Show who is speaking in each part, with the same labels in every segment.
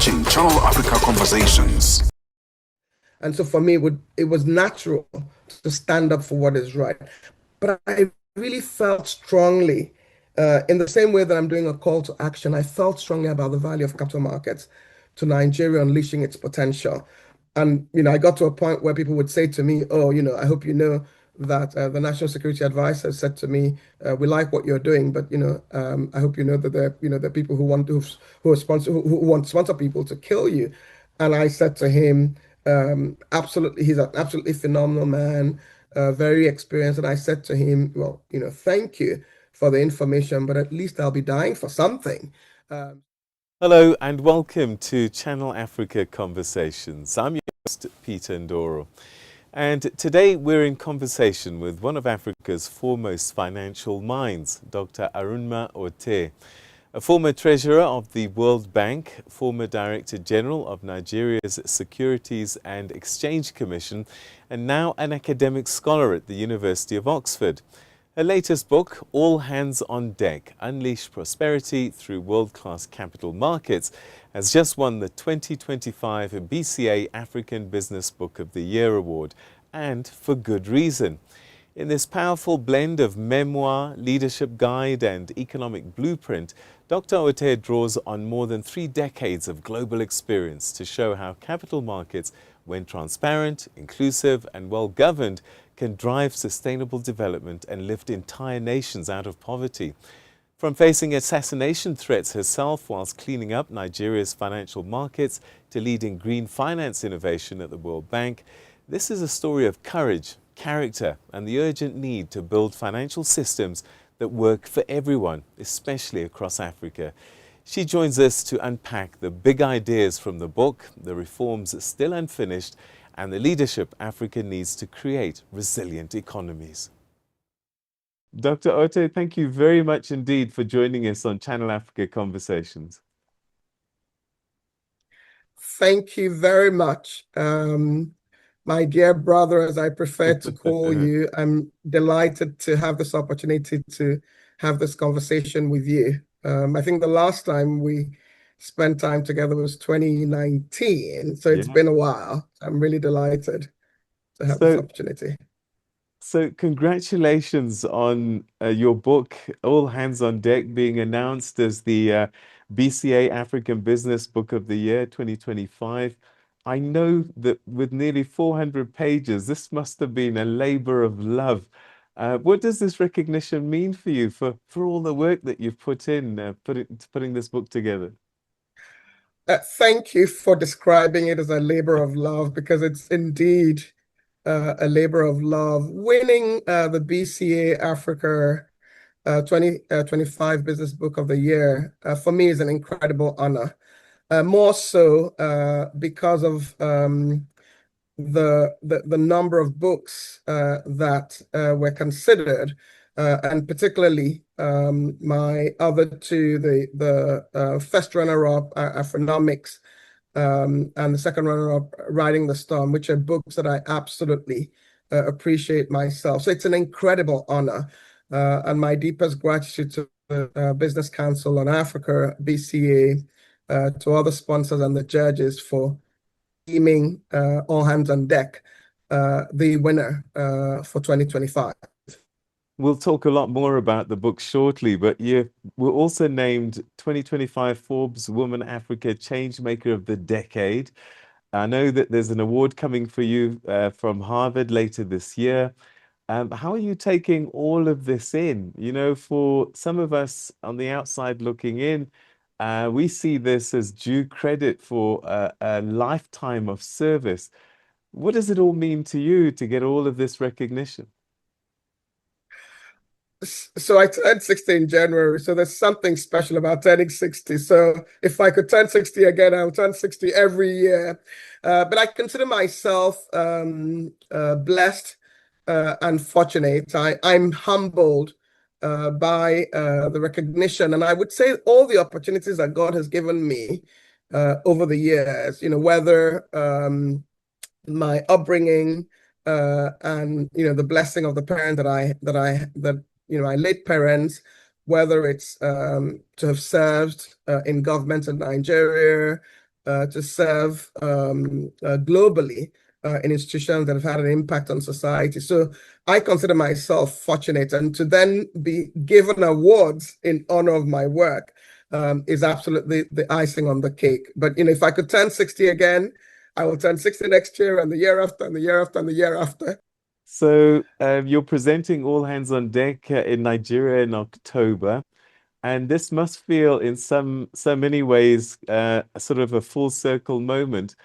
Speaker 1: watching Channel Africa Conversations.
Speaker 2: And so for me, it was natural to stand up for what is right. But I really felt strongly, in the same way that I'm doing a call to action, I felt strongly about the value of capital markets to Nigeria unleashing its potential. And, I got to a point where people would say to me, oh, I hope you know that the National Security Advisor said to me, we like what you're doing, but, I hope you know that there are people who want who want to sponsor people to kill you. And I said to him, absolutely, he's an absolutely phenomenal man, very experienced. And I said to him, well, thank you for the information, but at least I'll be dying for something.
Speaker 3: Hello and welcome to Channel Africa Conversations. I'm your host, Peter Ndoro. And today we're in conversation with one of Africa's foremost financial minds, Dr. Arunma Oteh, a former treasurer of the World Bank, former Director General of Nigeria's Securities and Exchange Commission, and now an academic scholar at the University of Oxford. Her latest book, All Hands on Deck, Unleash Prosperity Through World-Class Capital Markets, has just won the 2025 BCA African Business Book of the Year Award, and for good reason. In this powerful blend of memoir, leadership guide, and economic blueprint, Dr. Oteh draws on more than 3 decades of global experience to show how capital markets, when transparent, inclusive, and well-governed, can drive sustainable development and lift entire nations out of poverty. From facing assassination threats herself whilst cleaning up Nigeria's financial markets to leading green finance innovation at the World Bank, this is a story of courage, character, and the urgent need to build financial systems that work for everyone, especially across Africa. She joins us to unpack the big ideas from the book, the reforms still unfinished, and the leadership Africa needs to create resilient economies. Dr. Oteh, thank you very much indeed for joining us on Channel Africa Conversations.
Speaker 2: Thank you very much. My dear brother, as I prefer to call you, I'm delighted to have this opportunity to have this conversation with you. I think the last time we spent time together was 2019, so it's been a while. I'm really delighted to have this opportunity.
Speaker 3: So congratulations on your book, All Hands on Deck, being announced as the BCA African Business Book of the Year 2025. I know that with nearly 400 pages, this must have been a labor of love. What does this recognition mean for you, for all the work that you've put in putting this book together?
Speaker 2: Thank you for describing it as a labor of love, because it's indeed a labor of love. Winning the BCA Africa 2025 Business Book of the Year for me is an incredible honor. More so because of the number of books that were considered, and particularly my other two, the first runner-up, Afronomics, and the second runner-up, Riding the Storm, which are books that I absolutely appreciate myself. So it's an incredible honor, and my deepest gratitude to the Business Council on Africa, BCA, to other sponsors and the judges for deeming All Hands on Deck the winner for 2025.
Speaker 3: We'll talk a lot more about the book shortly, but you were also named 2025 Forbes Woman Africa Changemaker of the Decade. I know that there's an award coming for you from Harvard later this year. How are you taking all of this in? For some of us on the outside looking in, we see this as due credit for a lifetime of service. What does it all mean to you to get all of this recognition?
Speaker 2: So I turned 60 in January, so there's something special about turning 60. So if I could turn 60 again, I would turn 60 every year. But I consider myself blessed and fortunate. I'm humbled by the recognition, and I would say all the opportunities that God has given me over the years, whether my upbringing and the blessing of the parent that my late parents, whether it's to have served in government in Nigeria, to serve globally in institutions that have had an impact on society. So I consider myself fortunate, and to then be given awards in honor of my work is absolutely the icing on the cake. But if I could turn 60 again, I will turn 60 next year, and the year after, and the year after, and the year after.
Speaker 3: So you're presenting All Hands on Deck in Nigeria in October, and this must feel in so many ways sort of a full circle moment.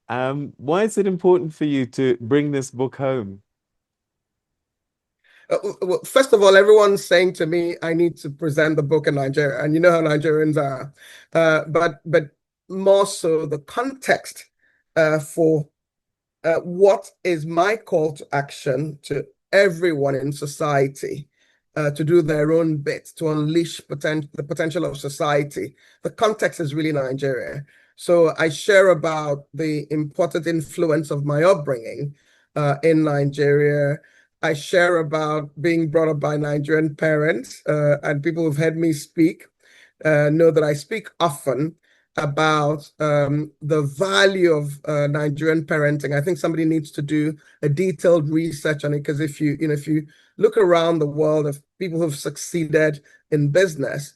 Speaker 3: Why is it important for you to bring this book home?
Speaker 2: Well, first of all, everyone's saying to me, I need to present the book in Nigeria, and you know how Nigerians are. But more so, the context for what is my call to action to everyone in society to do their own bit to unleash the potential of society. The context is really Nigeria. So I share about the important influence of my upbringing in Nigeria. I share about being brought up by Nigerian parents, and people who've heard me speak know that I speak often about the value of Nigerian parenting. I think somebody needs to do a detailed research on it, because if you look around the world of people who've succeeded in business,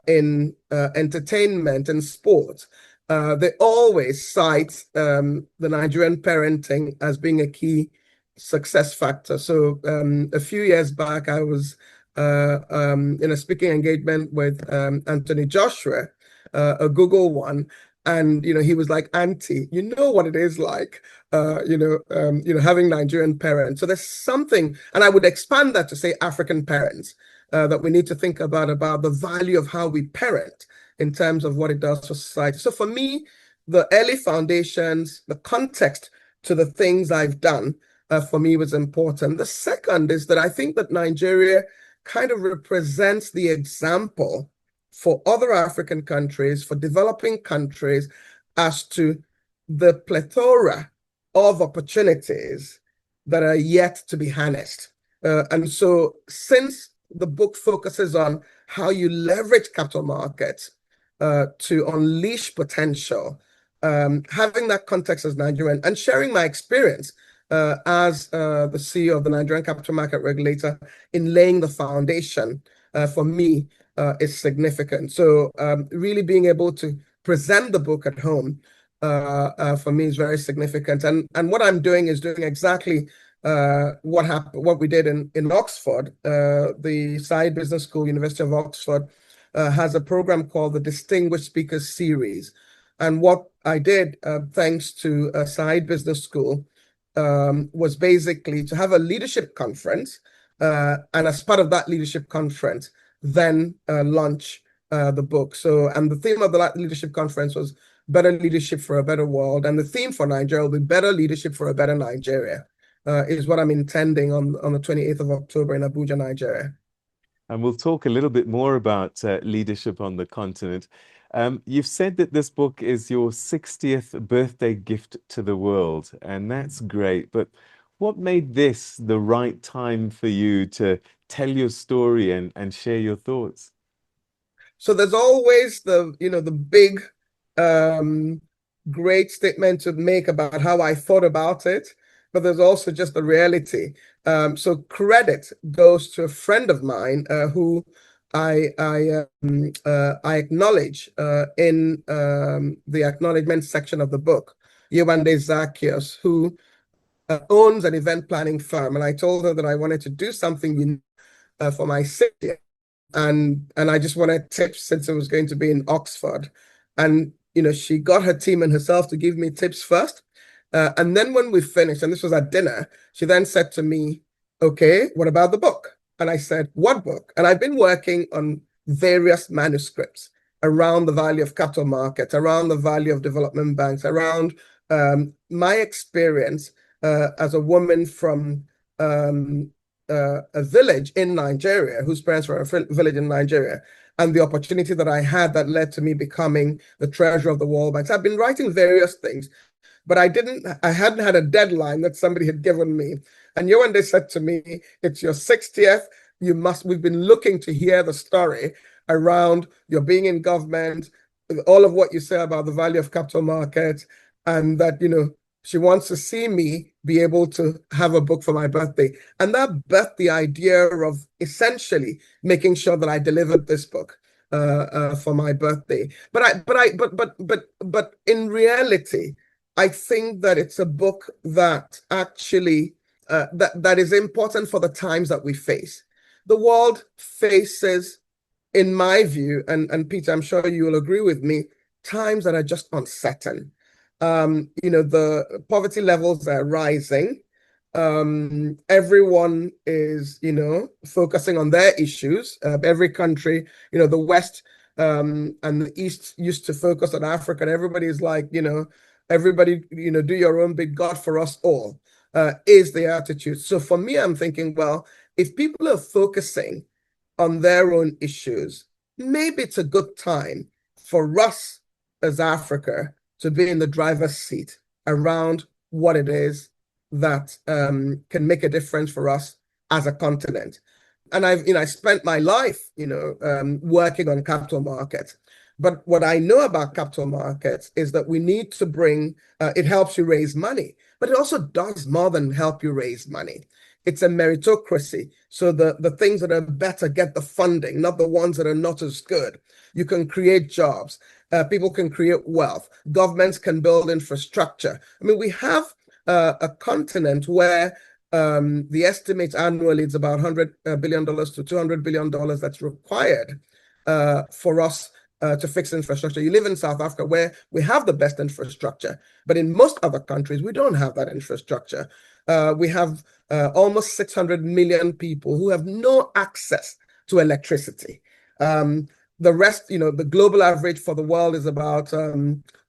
Speaker 2: in entertainment and sport, they always cite the Nigerian parenting as being a key success factor. So a few years back, I was in a speaking engagement with Anthony Joshua, a Google one, and he was like, "Auntie, you know what it is like, having Nigerian parents." So there's something, and I would expand that to say African parents, that we need to think about the value of how we parent in terms of what it does for society. So for me, the early foundations, the context to the things I've done, for me was important. The second is that I think that Nigeria kind of represents the example for other African countries, for developing countries, as to the plethora of opportunities that are yet to be harnessed. And so since the book focuses on how you leverage capital markets to unleash potential, having that context as Nigerian and sharing my experience as the CEO of the Nigerian Capital Market Regulator in laying the foundation for me is significant. So really being able to present the book at home for me is very significant. And what I'm doing is doing exactly what we did in Oxford. The Said Business School, University of Oxford, has a program called the Distinguished Speakers Series. And what I did, thanks to Said Business School, was basically to have a leadership conference, and as part of that leadership conference, then launch the book. So, and the theme of the leadership conference was Better Leadership for a Better World, and the theme for Nigeria will be Better Leadership for a Better Nigeria, is what I'm intending on the 28th of October in Abuja, Nigeria.
Speaker 3: And we'll talk a little bit more about leadership on the continent. You've said that this book is your 60th birthday gift to the world, and that's great. But what made this the right time for you to tell your story and share your thoughts?
Speaker 2: So there's always the big, great statement to make about how I thought about it, but there's also just the reality. So credit goes to a friend of mine who I acknowledge in the acknowledgement section of the book, Yewande Zacchaeus, who owns an event planning firm, and I told her that I wanted to do something for my city, and I just wanted tips since it was going to be in Oxford. And she got her team and herself to give me tips first, and then when we finished, and this was at dinner, she then said to me, "Okay, what about the book?" And I said, "What book?" And I've been working on various manuscripts around the value of capital markets, around the value of development banks, around my experience as a woman from a village in Nigeria, whose parents were a village in Nigeria, and the opportunity that I had that led to me becoming the treasurer of the World Bank. So I've been writing various things, but I hadn't had a deadline that somebody had given me. And Yewande said to me, "It's your 60th. We've been looking to hear the story around your being in government, all of what you say about the value of capital markets, and that, she wants to see me be able to have a book for my birthday. And that birthed the idea of essentially making sure that I delivered this book for my birthday. But in reality, I think that it's a book that actually that is important for the times that we face. The world faces, in my view, and Peter, I'm sure you will agree with me, times that are just uncertain. The poverty levels are rising. Everyone is, focusing on their issues. Every country, the West and the East used to focus on Africa, and everybody's like, everybody, do your own bit, God for us all, is the attitude. So for me, I'm thinking, well, if people are focusing on their own issues, maybe it's a good time for us as Africa to be in the driver's seat around what it is that can make a difference for us as a continent. And I spent my life, working on capital markets. But what I know about capital markets is that we need to bring, it helps you raise money, but it also does more than help you raise money. It's a meritocracy. So the things that are better get the funding, not the ones that are not as good. You can create jobs. People can create wealth. Governments can build infrastructure. I mean, we have a continent where the estimate annually is about $100 billion to $200 billion that's required for us to fix infrastructure. You live in South Africa where we have the best infrastructure, but in most other countries, we don't have that infrastructure. We have almost 600 million people who have no access to electricity. The rest, the global average for the world is about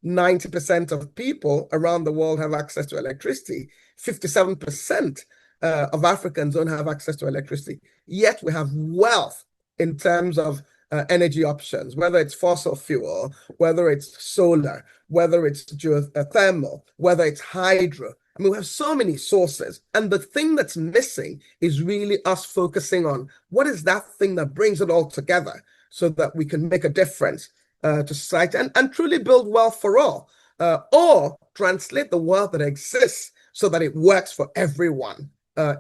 Speaker 2: 90% of people around the world have access to electricity. 57% of Africans don't have access to electricity. Yet we have wealth in terms of energy options, whether it's fossil fuel, whether it's solar, whether it's geothermal, whether it's hydro. I mean, we have so many sources. And the thing that's missing is really us focusing on what is that thing that brings it all together so that we can make a difference to society and truly build wealth for all, or translate the wealth that exists so that it works for everyone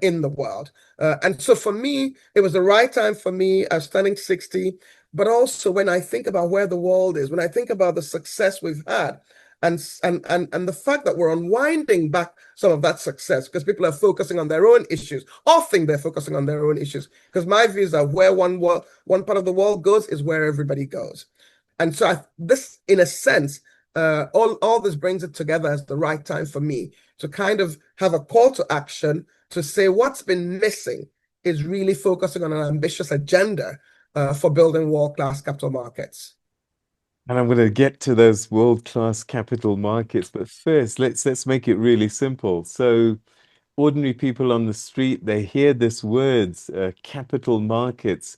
Speaker 2: in the world. And so for me, it was the right time for me. I was turning 60. But also when I think about where the world is, when I think about the success we've had, and the fact that we're unwinding back some of that success because people are focusing on their own issues, or think they're focusing on their own issues. Because my view is that where one part of the world goes is where everybody goes. And so this, in a sense, all this brings it together as the right time for me to kind of have a call to action to say what's been missing is really focusing on an ambitious agenda for building world-class capital markets.
Speaker 3: And I'm going to get to those world-class capital markets, but first, let's make it really simple. So, ordinary people on the street, they hear this words, capital markets,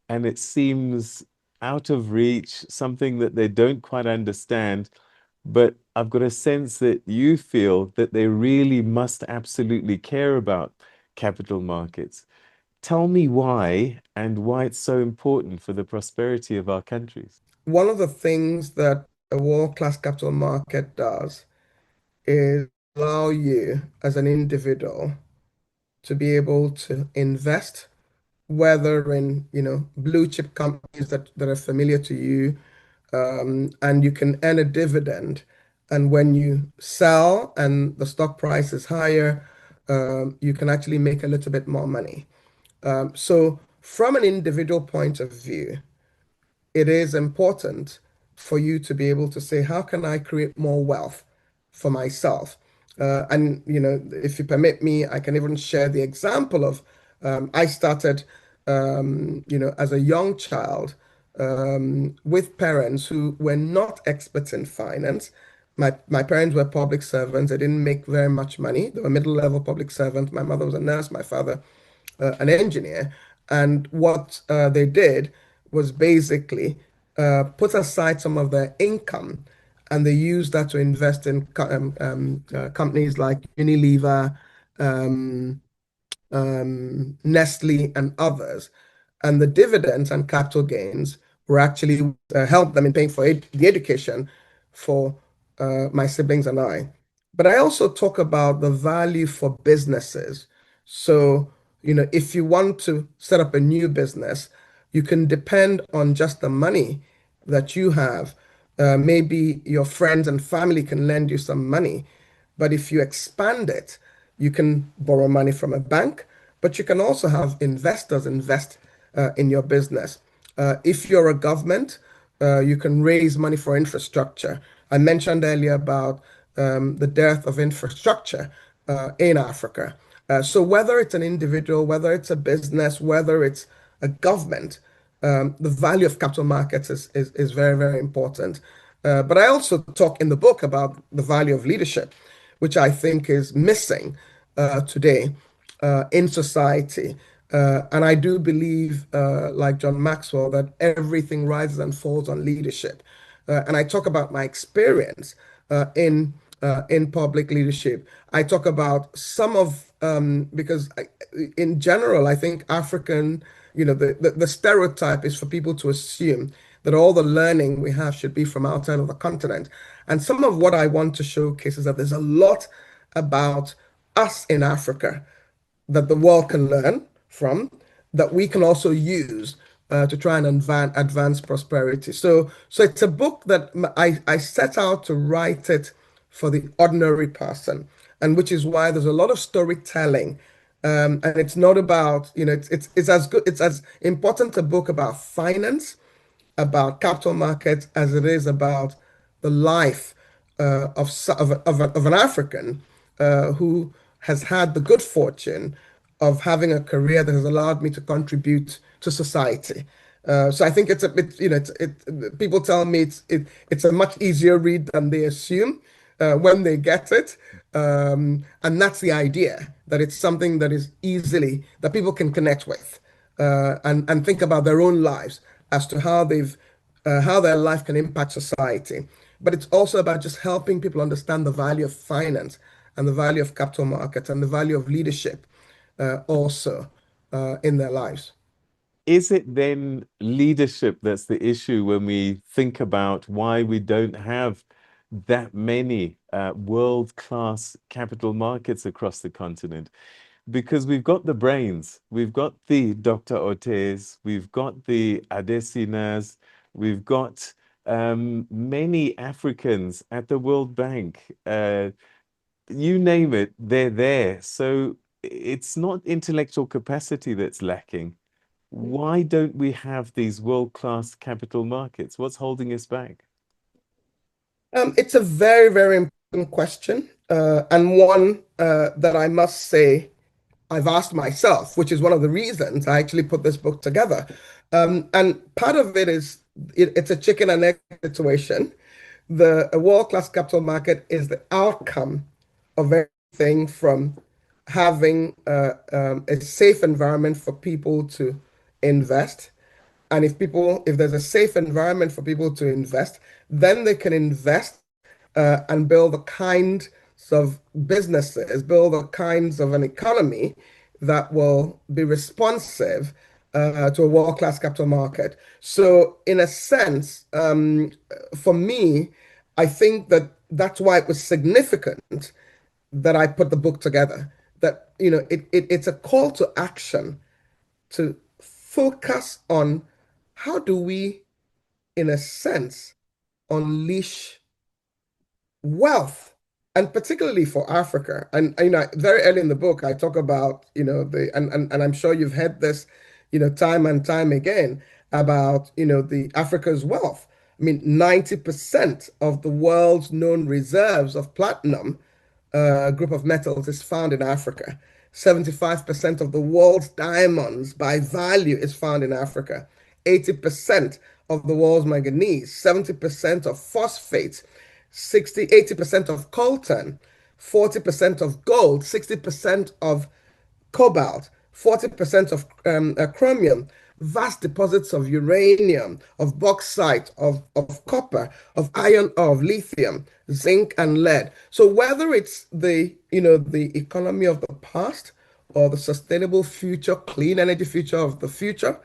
Speaker 3: and it seems out of reach, something that they don't quite understand. But I've got a sense that you feel that they really must absolutely care about capital markets. Tell me why and why it's so important for the prosperity of our countries.
Speaker 2: One of the things that a world-class capital market does is allow you as an individual to be able to invest, whether in, blue chip companies that are familiar to you, and you can earn a dividend. And when you sell and the stock price is higher, you can actually make a little bit more money. So from an individual point of view, it is important for you to be able to say, how can I create more wealth for myself? And, if you permit me, I can even share the example of I started, as a young child with parents who were not experts in finance. My parents were public servants. They didn't make very much money. They were middle-level public servants. My mother was a nurse, my father an engineer. And what they did was basically put aside some of their income and they used that to invest in companies like Unilever, Nestle, and others. And the dividends and capital gains were actually help them in paying for the education for my siblings and I. But I also talk about the value for businesses. So, if you want to set up a new business, you can depend on just the money that you have. Maybe your friends and family can lend you some money. But if you expand it, you can borrow money from a bank, but you can also have investors invest in your business. If you're a government, you can raise money for infrastructure. I mentioned earlier about the dearth of infrastructure in Africa. So whether it's an individual, whether it's a business, whether it's a government, the value of capital markets is very, very important. But I also talk in the book about the value of leadership, which I think is missing today in society. And I do believe, like John Maxwell, that everything rises and falls on leadership. And I talk about my experience in public leadership. I talk about some of because in general, I think African, the stereotype is for people to assume that all the learning we have should be from outside of the continent. And some of what I want to showcase is that there's a lot about us in Africa that the world can learn from, that we can also use to try and advance prosperity. So it's a book that I set out to write it for the ordinary person, and which is why there's a lot of storytelling. And it's not about, it's as good, it's as important a book about finance, about capital markets, as it is about the life of an African who has had the good fortune of having a career that has allowed me to contribute to society. So I think it's a bit, people tell me it's a much easier read than they assume when they get it. And that's the idea, that it's something that is easily, that people can connect with and think about their own lives as to how their life can impact society. But it's also about just helping people understand the value of finance and the value of capital markets and the value of leadership also in their lives.
Speaker 3: Is it then leadership that's the issue when we think about why we don't have that many world-class capital markets across the continent? Because we've got the brains, we've got the Dr. Otehs, we've got the Adesinas, we've got many Africans at the World Bank. You name it, they're there. So it's not intellectual capacity that's lacking. Why don't we have these world-class capital markets? What's holding us back?
Speaker 2: It's a very, very important question, and one that I must say I've asked myself, which is one of the reasons I actually put this book together. And part of it is it's a chicken and egg situation. A world-class capital market is the outcome of everything from having a safe environment for people to invest. And if there's a safe environment for people to invest, then they can invest and build the kinds of businesses, build the kinds of an economy that will be responsive to a world-class capital market. So, in a sense, for me, I think that that's why it was significant that I put the book together. That it's a call to action to focus on how do we, in a sense, unleash wealth, and particularly for Africa. And very early in the book, I talk about and I'm sure you've heard this, time and time again about the Africa's wealth. I mean, 90% of the world's known reserves of platinum, group of metals, is found in Africa. 75% of the world's diamonds by value is found in Africa. 80% of the world's manganese, 70% of phosphates, 80% of coltan, 40% of gold, 60% of cobalt, 40% of chromium, vast deposits of uranium, of bauxite, of copper, of iron, of lithium, zinc, and lead. So whether it's the economy of the past or the sustainable future, clean energy future of the future,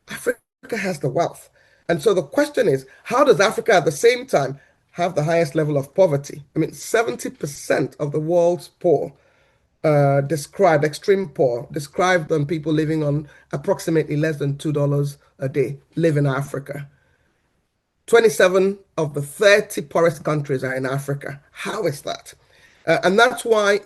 Speaker 2: Africa has the wealth. And so the question is, how does Africa at the same time have the highest level of poverty? I mean, 70% of the world's poor described, extreme poor, described on people living on approximately less than $2 a day live in Africa. 27 of the 30 poorest countries are in Africa. How is that? And that's why,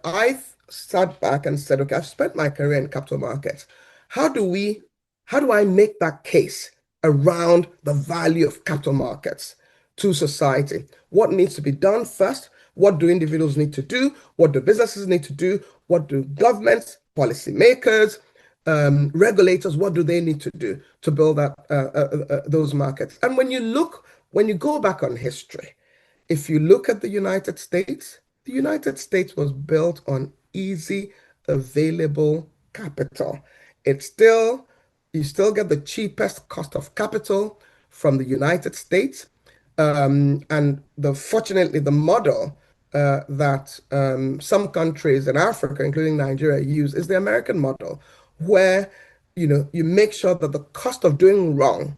Speaker 2: I sat back and said, okay, I've spent my career in capital markets. How do we, how do I make that case around the value of capital markets to society? What needs to be done first? What do individuals need to do? What do businesses need to do? What do governments, policymakers, regulators, what do they need to do to build up those markets? And when you go back on history, if you look at the United States was built on easy, available capital. It's still, you still get the cheapest cost of capital from the United States. Fortunately, the model that some countries in Africa, including Nigeria, use is the American model, where you make sure that the cost of doing wrong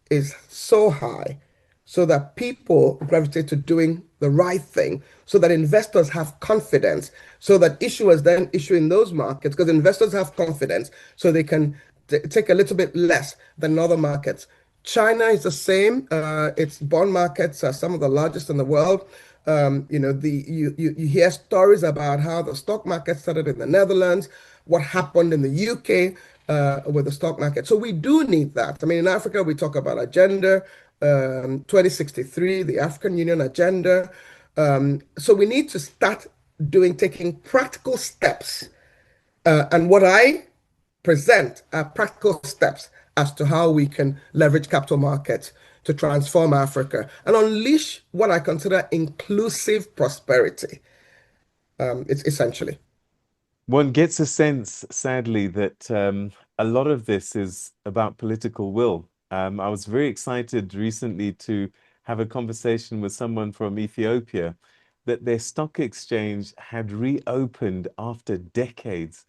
Speaker 2: is so high so that people gravitate to doing the right thing, so that investors have confidence, so that issuers then issue in those markets because investors have confidence, so they can take a little bit less than other markets. China is the same. Its bond markets are some of the largest in the world. You hear stories about how the stock market started in the Netherlands, what happened in the UK with the stock market. So we do need that. I mean, in Africa, we talk about Agenda 2063, the African Union Agenda. So we need to start taking practical steps. And what I present are practical steps as to how we can leverage capital markets to transform Africa and unleash what I consider inclusive prosperity. It's essentially.
Speaker 3: One gets a sense, sadly, that a lot of this is about political will. I was very excited recently to have a conversation with someone from Ethiopia that their stock exchange had reopened after decades.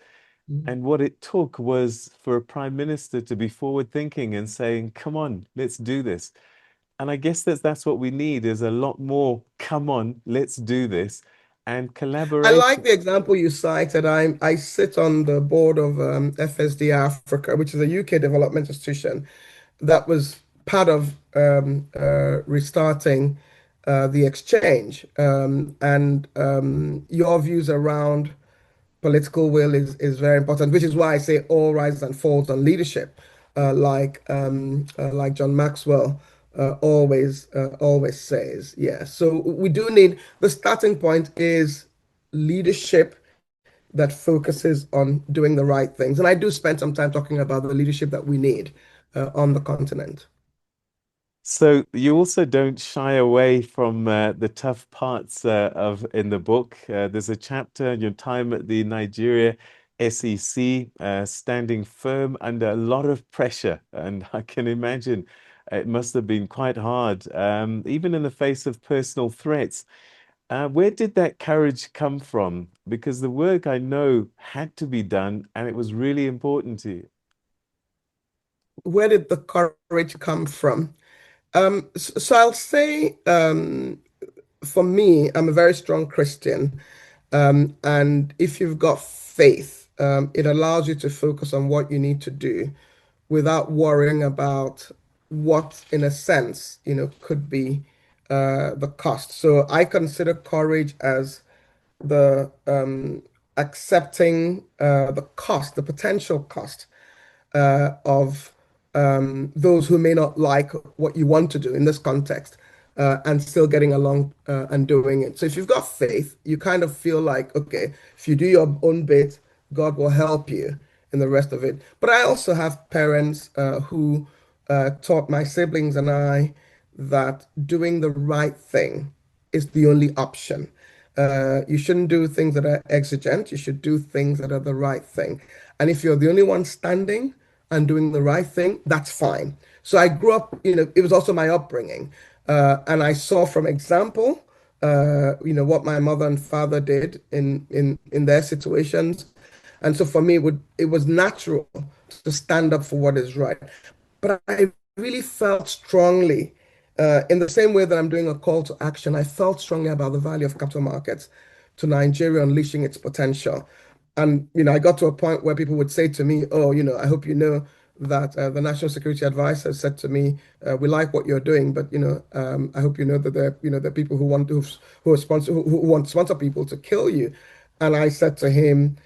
Speaker 3: And what it took was for a prime minister to be forward thinking and saying, come on, let's do this. And I guess that's what we need is a lot more, come on, let's do this, and
Speaker 2: I like
Speaker 3: collaboration.
Speaker 2: the example you cited. I sit on the board of FSD Africa, which is a UK development institution that was part of restarting the exchange. And your views around political will is very important, which is why I say all rises and falls on leadership, like John Maxwell always says. Yeah. So we do need, the starting point is leadership that focuses on doing the right things, and I do spend some time talking about the leadership that we need on the continent.
Speaker 3: So you also don't shy away from the tough parts of in the book. There's a chapter on your time at the Nigeria SEC, standing firm under a lot of pressure, and I can imagine it must have been quite hard, even in the face of personal threats. Where did that courage come from? Because the work I know had to be done, and it was really important to you.
Speaker 2: Where did the courage come from? So I'll say, for me, I'm a very strong Christian. And if you've got faith, it allows you to focus on what you need to do without worrying about what, in a sense, could be the cost. So I consider courage as the accepting the cost, the potential cost of those who may not like what you want to do in this context, and still getting along and doing it. So if you've got faith, you kind of feel like, okay, if you do your own bit, God will help you in the rest of it. But I also have parents who taught my siblings and I that doing the right thing is the only option. You shouldn't do things that are exigent. You should do things that are the right thing. And if you're the only one standing and doing the right thing, that's fine. So I grew up, it was also my upbringing. And I saw from example, what my mother and father did in their situations. And so for me, it was natural to stand up for what is right. But I really felt strongly, in the same way that I'm doing a call to action, I felt strongly about the value of capital markets to Nigeria unleashing its potential. And, I got to a point where people would say to me, oh, I hope you know that the National Security Advisor said to me, we like what you're doing, but, I hope you know that there are people who want to sponsor people to kill you. And I said to him,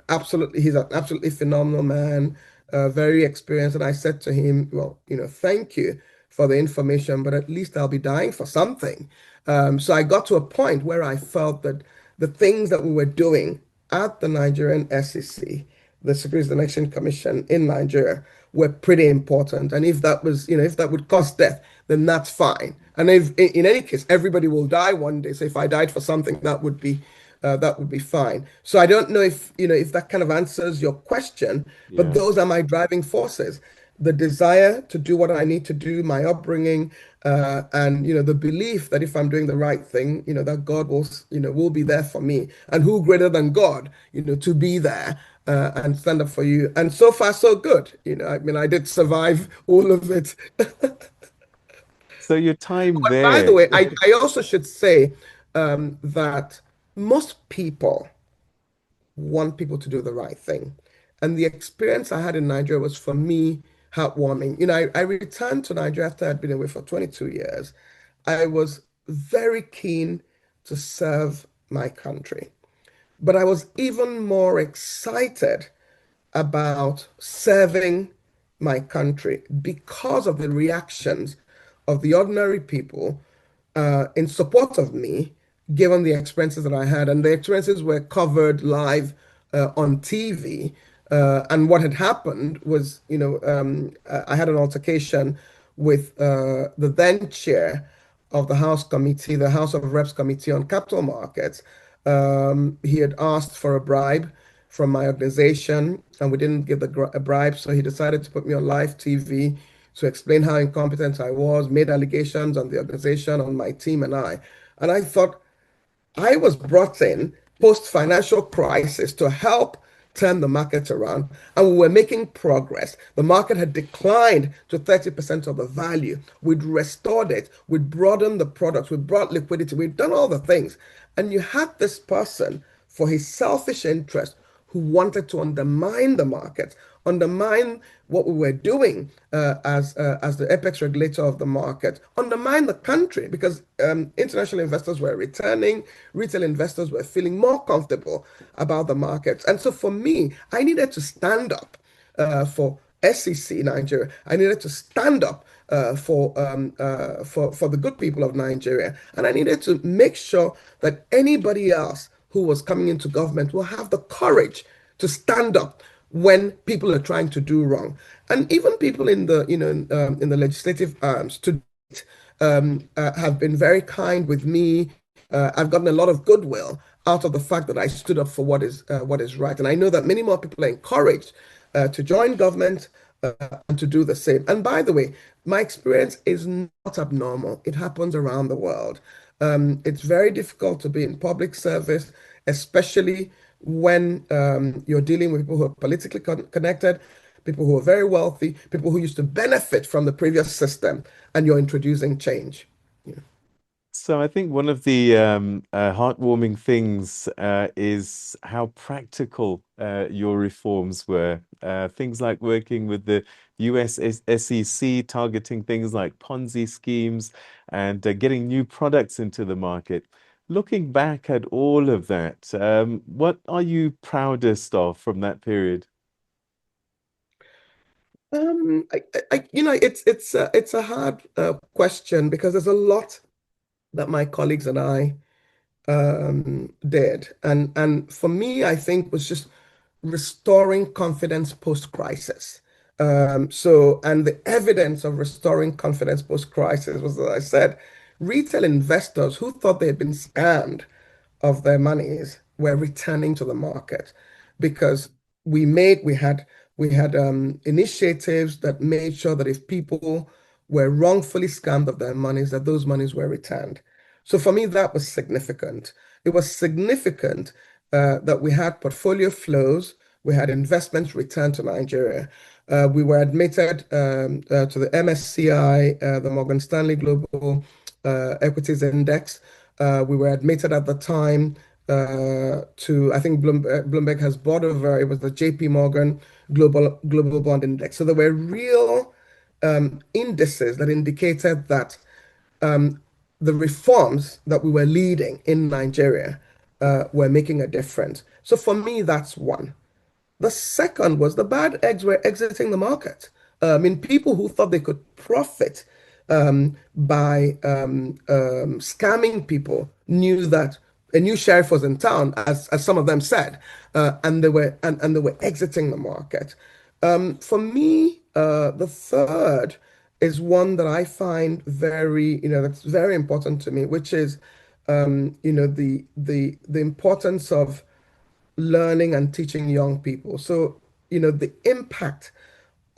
Speaker 2: absolutely, he's an absolutely phenomenal man, very experienced. And I said to him, well, thank you for the information, but at least I'll be dying for something. So I got to a point where I felt that the things that we were doing at the Nigerian SEC, the Securities and Exchange Commission in Nigeria, were pretty important. And if that was, if that would cause death, then that's fine. And if in any case, everybody will die one day. So if I died for something, that would be fine. So I don't know if that kind of answers your question, but
Speaker 3: Yeah.
Speaker 2: those are my driving forces. The desire to do what I need to do, my upbringing, and the belief that if I'm doing the right thing, that God will be there for me, and who greater than God, to be there and stand up for you. And so far, so good. I mean, I did survive all of it.
Speaker 3: So your time
Speaker 2: By the
Speaker 3: there,
Speaker 2: way, I also should say that most people want people to do the right thing. And the experience I had in Nigeria was, for me, heartwarming. I returned to Nigeria after I'd been away for 22 years. I was very keen to serve my country, but I was even more excited about serving my country because of the reactions of the ordinary people in support of me, given the experiences that I had. And the experiences were covered live on TV. And what had happened was, I had an altercation with the then chair of the House Committee, the House of Reps Committee on Capital Markets. He had asked for a bribe from my organization, and we didn't give a bribe, so he decided to put me on live TV to explain how incompetent I was, made allegations on the organization, on my team, and I. And I thought, I was brought in post financial crisis to help turn the market around, and we were making progress. The market had declined to 30% of the value. We'd restored it, we'd broadened the products, we brought liquidity, we'd done all the things. And you had this person, for his selfish interest, who wanted to undermine the market, undermine what we were doing as the apex regulator of the market, undermine the country, because international investors were returning, retail investors were feeling more comfortable about the markets. And so for me, I needed to stand up for SEC Nigeria. I needed to stand up for the good people of Nigeria, and I needed to make sure that anybody else who was coming into government will have the courage to stand up when people are trying to do wrong. And even people in the in the legislative arms to have been very kind with me. I've gotten a lot of goodwill out of the fact that I stood up for what is right. And I know that many more people are encouraged to join government and to do the same. And by the way, my experience is not abnormal. It happens around the world. It's very difficult to be in public service, especially when you're dealing with people who are politically connected, people who are very wealthy, people who used to benefit from the previous system, and you're introducing change.
Speaker 3: so I think one of the heartwarming things is how practical your reforms were. Things like working with the US SEC, targeting things like Ponzi schemes and getting new products into the market. Looking back at all of that, what are you proudest of from that period?
Speaker 2: It's a hard question, because there's a lot that my colleagues and I did. And for me, I think was just restoring confidence post-crisis. And the evidence of restoring confidence post-crisis was, as I said, retail investors who thought they had been scammed of their monies were returning to the market, because we had initiatives that made sure that if people were wrongfully scammed of their monies, that those monies were returned. So for me, that was significant. It was significant that we had portfolio flows, we had investments returned to Nigeria. We were admitted to the MSCI, the Morgan Stanley Global Equities Index. We were admitted at the time to, I think Bloomberg has bought over, it was the JP Morgan Global Bond Index. So there were real indices that indicated that the reforms that we were leading in Nigeria were making a difference. So for me, that's one. The second was the bad eggs were exiting the market. I mean, people who thought they could profit by scamming people knew that a new sheriff was in town, as some of them said, and they were exiting the market. For me, the third is one that I find very, that's very important to me, which is, the importance of learning and teaching young people. So, the impact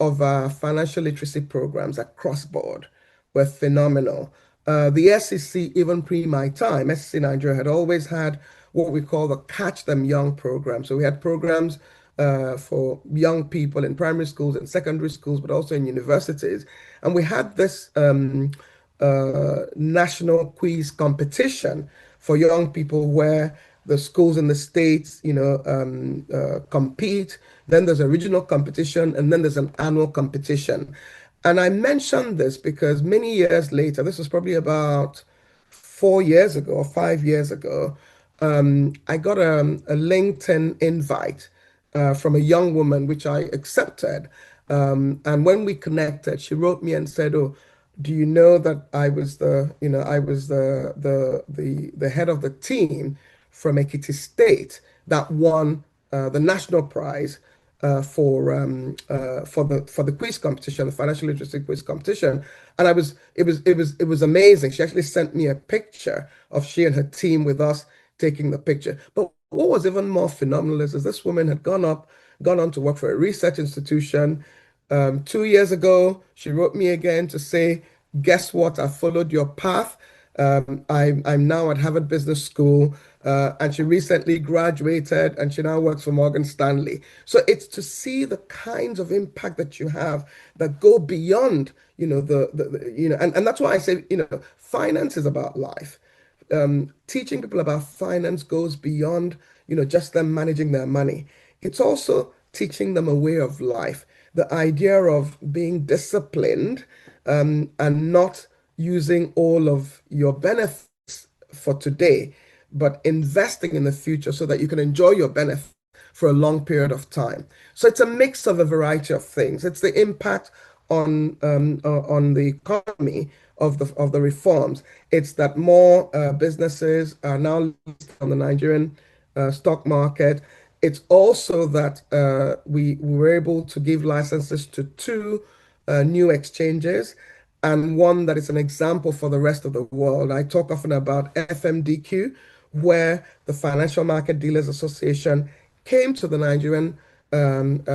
Speaker 2: of our financial literacy programs across board were phenomenal. The SEC, even pre my time, SEC Nigeria had always had what we call the Catch Them Young program. So we had programs for young people in primary schools and secondary schools, but also in universities. And we had this national quiz competition for young people where the schools in the states, compete. Then there's a regional competition, and then there's an annual competition. And I mentioned this because many years later, this was probably about 4 years ago or 5 years ago, I got a LinkedIn invite from a young woman, which I accepted. And when we connected, she wrote me and said, "Oh, do you know that I was the head of the team from Ekiti State that won the national prize for the quiz competition, the financial literacy quiz competition." And it was amazing. She actually sent me a picture of she and her team with us taking the picture. But what was even more phenomenal is this woman had gone on to work for a research institution. 2 years ago, she wrote me again to say, "Guess what? I followed your path. I'm now at Harvard Business School," and she recently graduated, and she now works for Morgan Stanley. So it's to see the kinds of impact that you have that go beyond, and that's why I say, finance is about life. Teaching people about finance goes beyond, just them managing their money. It's also teaching them a way of life, the idea of being disciplined, and not using all of your benefits for today, but investing in the future so that you can enjoy your benefit for a long period of time. So it's a mix of a variety of things. It's the impact on the economy of the reforms. It's that more businesses are now listed on the Nigerian stock market. It's also that we were able to give licenses to two new exchanges, and one that is an example for the rest of the world. I talk often about FMDQ, where the Financial Market Dealers Association came to the Nigerian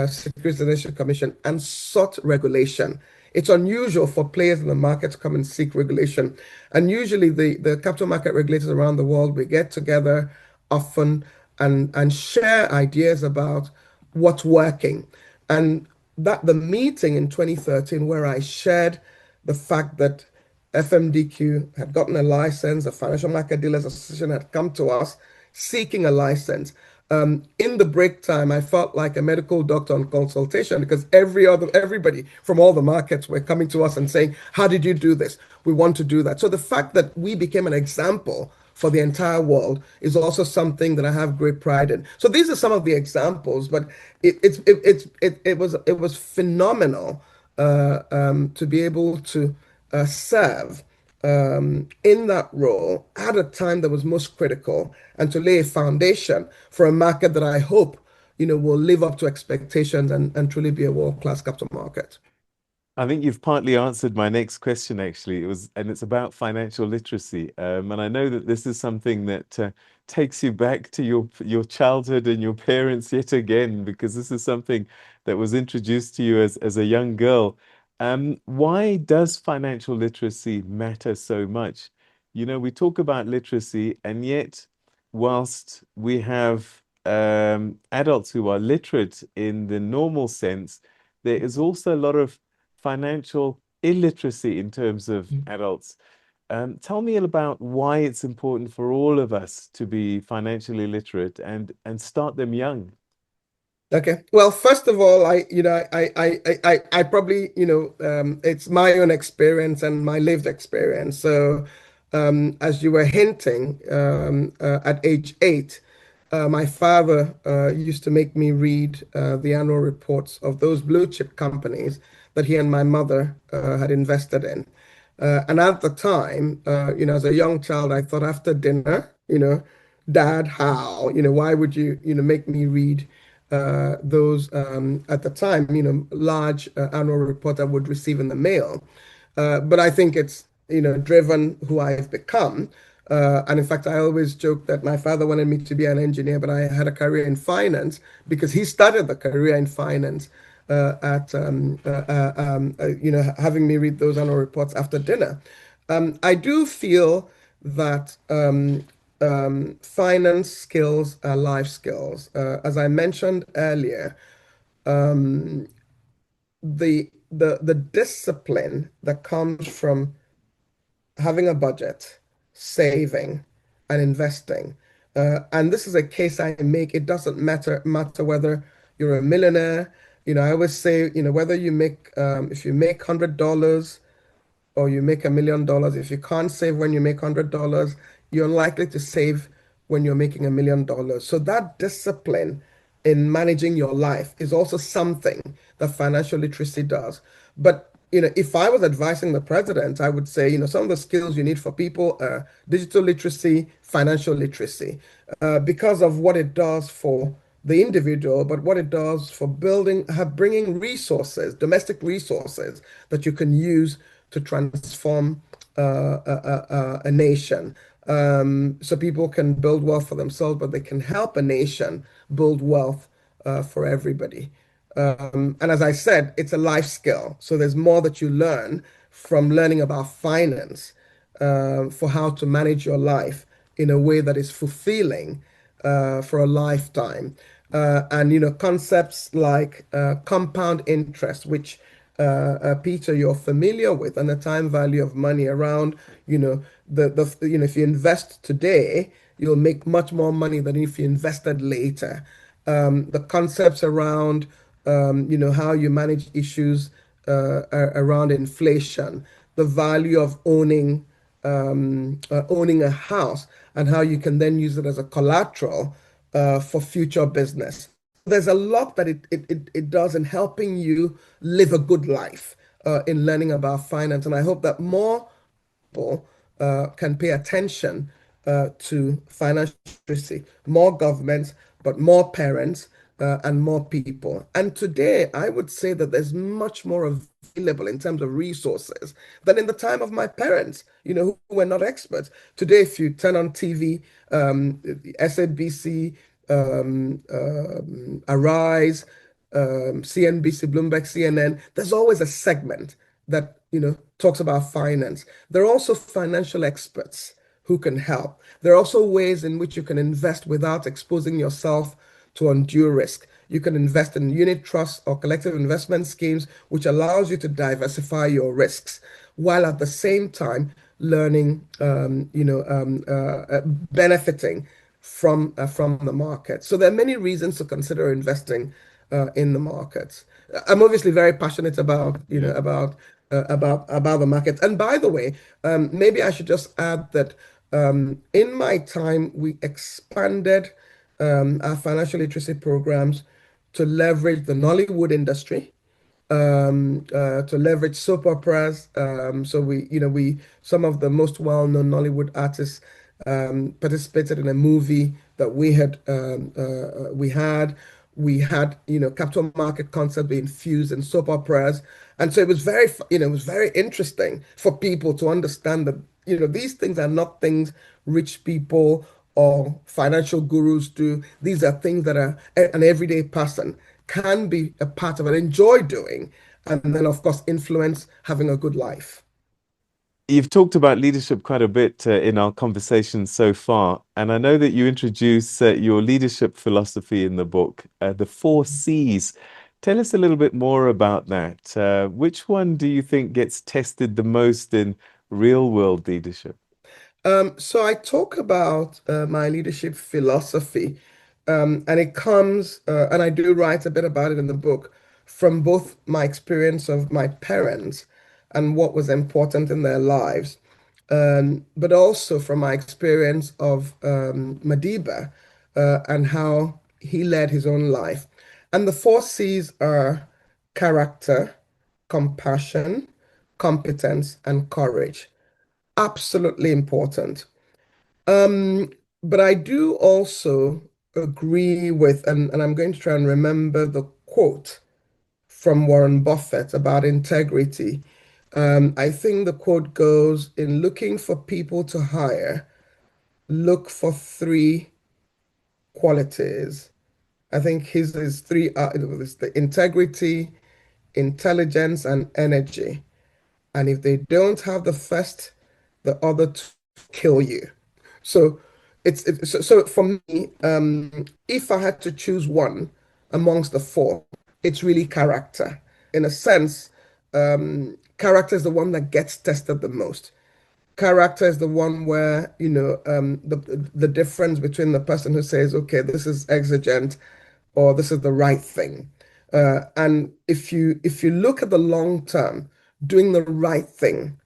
Speaker 2: Securities and Exchange Commission and sought regulation. It's unusual for players in the market to come and seek regulation. And usually the capital market regulators around the world, we get together often and share ideas about what's working. And that the meeting in 2013 where I shared the fact that FMDQ had gotten a license, the Financial Market Dealers Association had come to us seeking a license. In the break time, I felt like a medical doctor on consultation because everybody from all the markets were coming to us and saying, "How did you do this? We want to do that." So the fact that we became an example for the entire world is also something that I have great pride in. So these are some of the examples, but it was phenomenal to be able to serve in that role at a time that was most critical and to lay a foundation for a market that I hope will live up to expectations and truly be a world-class capital market.
Speaker 3: I think you've partly answered my next question, actually. And it's about financial literacy. And I know that this is something that takes you back to your childhood and your parents yet again, because this is something that was introduced to you as a young girl. Why does financial literacy matter so much? We talk about literacy, and yet, whilst we have adults who are literate in the normal sense, there is also a lot of financial illiteracy in terms of adults. Tell me about why it's important for all of us to be financially literate and start them young.
Speaker 2: Okay. Well, first of all, I probably, it's my own experience and my lived experience. So, as you were hinting, at age 8, my father used to make me read the annual reports of those blue chip companies that he and my mother had invested in. And at the time, as a young child, I thought after dinner, Dad, how? Why would you, make me read those, at the time, large annual report I would receive in the mail? But I think it's, driven who I've become. And in fact, I always joke that my father wanted me to be an engineer, but I had a career in finance because he started the career in finance having me read those annual reports after dinner. I do feel that finance skills are life skills. As I mentioned earlier, the discipline that comes from having a budget, saving, and investing. And this is a case I make. It doesn't matter whether you're a millionaire. I always say, whether you make if you make $100 or you make $1 million, if you can't save when you make $100, you're unlikely to save when you're making $1 million. So that discipline in managing your life is also something that financial literacy does. But if I was advising the president, I would say, some of the skills you need for people are digital literacy, financial literacy, because of what it does for the individual, but what it does for bringing resources, domestic resources that you can use to transform a nation. So people can build wealth for themselves, but they can help a nation build wealth for everybody. And as I said, it's a life skill. So there's more that you learn from learning about finance for how to manage your life in a way that is fulfilling for a lifetime. And concepts like compound interest, which Peter, you're familiar with, and the time value of money around, if you invest today, you'll make much more money than if you invested later. The concepts around, how you manage issues around inflation, the value of owning a house, and how you can then use it as a collateral for future business. There's a lot that it does in helping you live a good life in learning about finance. And I hope that more people can pay attention to financial literacy, more governments, but more parents and more people. And today, I would say that there's much more available in terms of resources than in the time of my parents, who were not experts. Today, if you turn on TV, SABC, Arise, CNBC, Bloomberg, CNN, there's always a segment that talks about finance. There are also financial experts who can help. There are also ways in which you can invest without exposing yourself to undue risk. You can invest in unit trusts or collective investment schemes, which allows you to diversify your risks, while at the same time learning, benefiting from the market. So there are many reasons to consider investing in the markets. I'm obviously very passionate about about the market. And by the way, maybe I should just add that in my time we expanded our financial literacy programs to leverage the Nollywood industry, to leverage soap operas. So some of the most well-known Nollywood artists participated in a movie that we had capital market concept being infused in soap operas. And so it was it was very interesting for people to understand that these things are not things rich people or financial gurus do. These are things that an everyday person can be a part of and enjoy doing, and then of course influence having a good life.
Speaker 3: You've talked about leadership quite a bit in our conversation so far, and I know that you introduce your leadership philosophy in the book, the 4 C's. Tell us a little bit more about that. Which one do you think gets tested the most in real world leadership?
Speaker 2: So I talk about my leadership philosophy, and it comes, and I do write a bit about it in the book, from both my experience of my parents and what was important in their lives, but also from my experience of Madiba and how he led his own life. And the four C's are character, compassion, competence, and courage. Absolutely important. Um, but I do also agree with, and I'm going to try and remember the quote from Warren Buffett about integrity. I think the quote goes, in looking for people to hire, look for three qualities. I think his is three, it was the integrity, intelligence, and energy. And if they don't have the first, the other two kill you. So so for me, if I had to choose one amongst the four, it's really character. In a sense, character is the one that gets tested the most. Character is the one where, the difference between the person who says, okay, this is exigent or this is the right thing. And if you look at the long term, doing the right thing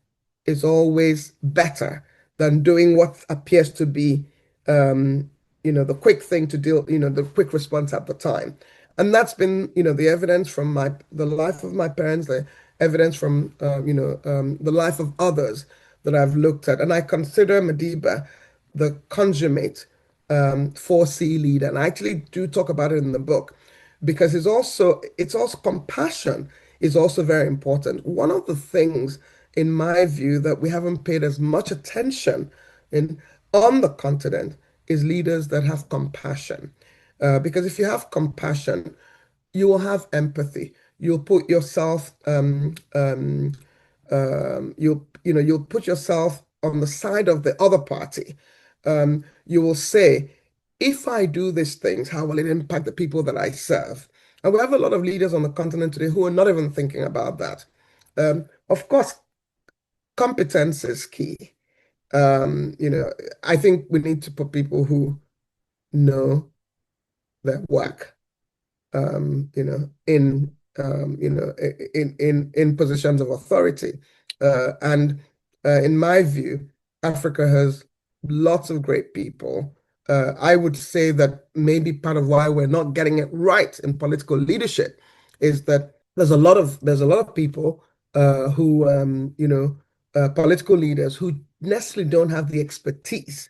Speaker 2: is always better than doing what appears to be, the quick thing to deal, the quick response at the time. And that's been, the evidence from the life of my parents, the evidence from, the life of others that I've looked at. And I consider Madiba the consummate 4C leader. And I actually do talk about it in the book because it's also compassion is also very important. One of the things, in my view, that we haven't paid as much attention in on the continent is leaders that have compassion. Because if you have compassion, you will have empathy. You'll put yourself, you'll put yourself on the side of the other party. You will say, if I do these things, how will it impact the people that I serve? And we have a lot of leaders on the continent today who are not even thinking about that. Of course, competence is key. I think we need to put people who know their work, in positions of authority. And in my view, Africa has lots of great people. I would say that maybe part of why we're not getting it right in political leadership is that there's a lot of people who political leaders who necessarily don't have the expertise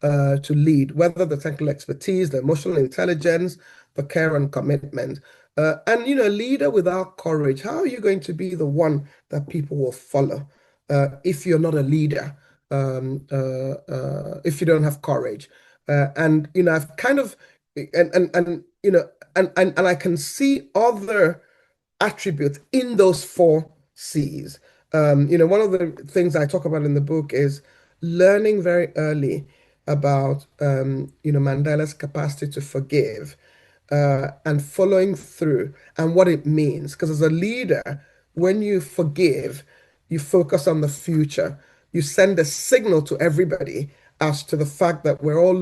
Speaker 2: to lead, whether the technical expertise, the emotional intelligence, the care and commitment. And a leader without courage, how are you going to be the one that people will follow if you're not a leader, if you don't have courage? And I've kind of and I can see other attributes in those four C's. One of the things I talk about in the book is learning very early about Mandela's capacity to forgive and following through and what it means. Because as a leader, when you forgive, you focus on the future. You send a signal to everybody as to the fact that we're all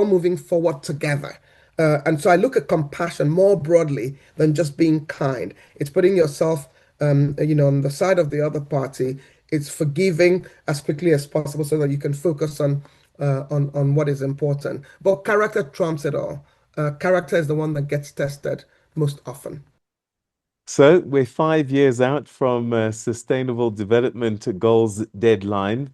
Speaker 2: moving forward together. And so I look at compassion more broadly than just being kind. It's putting yourself, on the side of the other party. It's forgiving as quickly as possible so that you can focus on what is important. But character trumps it all. Character is the one that gets tested most often.
Speaker 3: So we're 5 years out from Sustainable Development Goals deadline.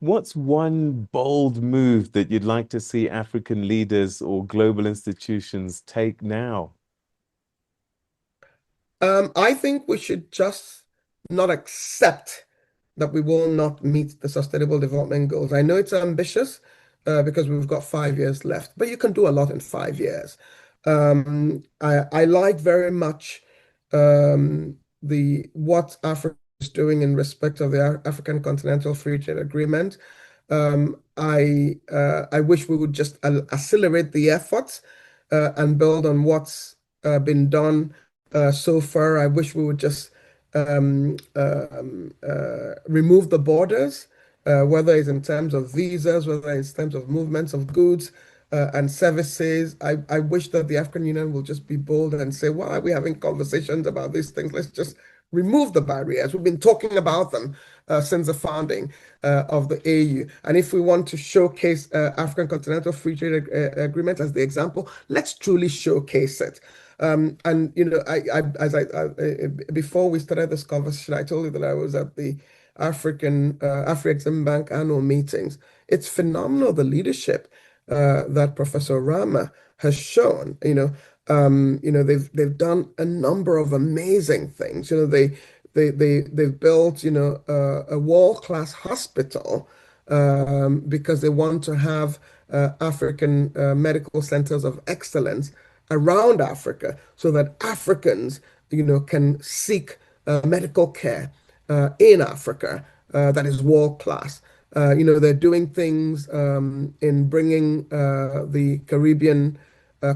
Speaker 3: What's one bold move that you'd like to see African leaders or global institutions take now?
Speaker 2: I think we should just not accept that we will not meet the Sustainable Development Goals. I know it's ambitious because we've got 5 years left, but you can do a lot in 5 years. I like very much the what Africa is doing in respect of the African Continental Free Trade Agreement. I wish we would just accelerate the efforts and build on what's been done so far. I wish we would just remove the borders, whether it's in terms of visas, whether it's in terms of movements of goods and services. I wish that the African Union will just be bold and say, why are we having conversations about these things? Let's just remove the barriers. We've been talking about them since the founding of the AU. And if we want to showcase African Continental Free Trade Agreement as the example, let's truly showcase it. And you know, before we started this conversation, I told you that I was at the Afri-Exim Bank annual meetings. It's phenomenal, the leadership that Professor Rama has shown. They've done a number of amazing things. They've built a world-class hospital because they want to have African medical centers of excellence around Africa so that Africans can seek medical care in Africa that is world class. They're doing things in bringing the Caribbean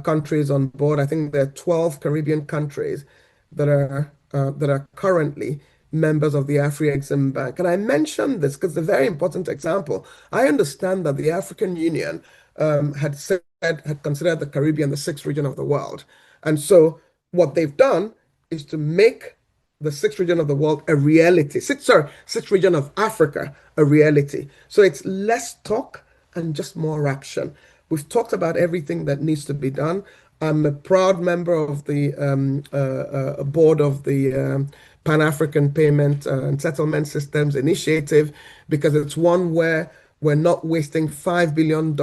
Speaker 2: countries on board. I think there are 12 Caribbean countries that are currently members of the Afri-Exim Bank. And I mentioned this because it's a very important example. I understand that the African Union had considered the Caribbean the sixth region of the world. And so what they've done is to make the sixth region of the world a reality. Sixth region of Africa a reality. So it's less talk and just more action. We've talked about everything that needs to be done. I'm a proud member of the board of the Pan-African Payment and Settlement Systems Initiative, because it's one where we're not wasting $5 billion,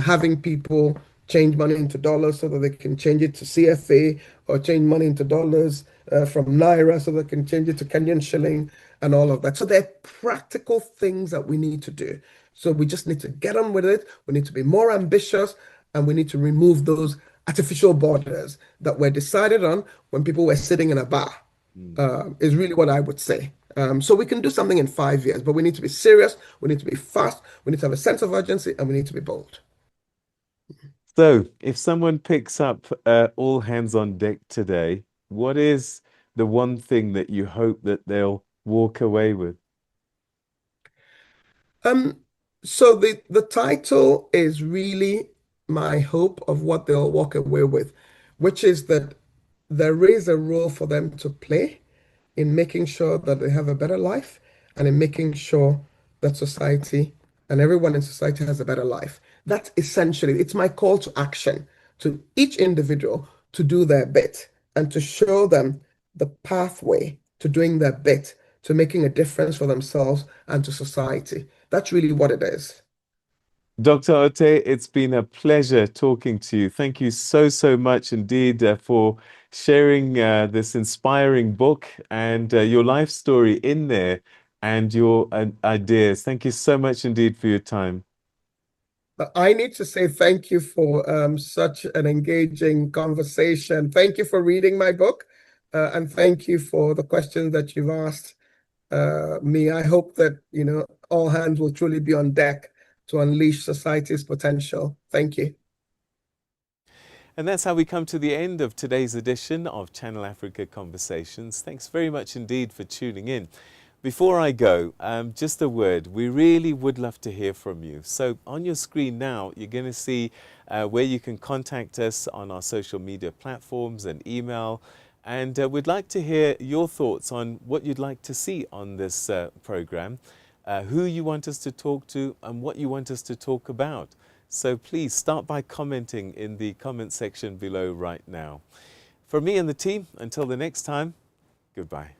Speaker 2: having people change money into dollars so that they can change it to CFA, or change money into dollars from Naira so they can change it to Kenyan shilling and all of that. So there are practical things that we need to do. So we just need to get on with it. We need to be more ambitious, and we need to remove those artificial borders that were decided on when people were sitting in a bar, is really what I would say. So we can do something in 5 years, but we need to be serious, we need to be fast, we need to have a sense of urgency, and we need to be bold.
Speaker 3: So, if someone picks up All Hands on Deck today, what is the one thing that you hope that they'll walk away with?
Speaker 2: So the title is really my hope of what they'll walk away with, which is that there is a role for them to play in making sure that they have a better life, and in making sure that society and everyone in society has a better life. That's essentially, it's my call to action to each individual to do their bit and to show them the pathway to doing their bit, to making a difference for themselves and to society. That's really what it is.
Speaker 3: Dr. Oteh, it's been a pleasure talking to you. Thank you so, so much indeed for sharing this inspiring book and your life story in there and your ideas. Thank you so much indeed for your time.
Speaker 2: I need to say thank you for such an engaging conversation. Thank you for reading my book, and thank you for the questions that you've asked me. I hope that, all hands will truly be on deck to unleash society's potential. Thank you.
Speaker 3: And that's how we come to the end of today's edition of Channel Africa Conversations. Thanks very much indeed for tuning in. Before I go, just a word. We really would love to hear from you. So on your screen now, you're going to see where you can contact us on our social media platforms and email. And we'd like to hear your thoughts on what you'd like to see on this program, who you want us to talk to, and what you want us to talk about. So please start by commenting in the comment section below right now. For me and the team, until the next time, goodbye.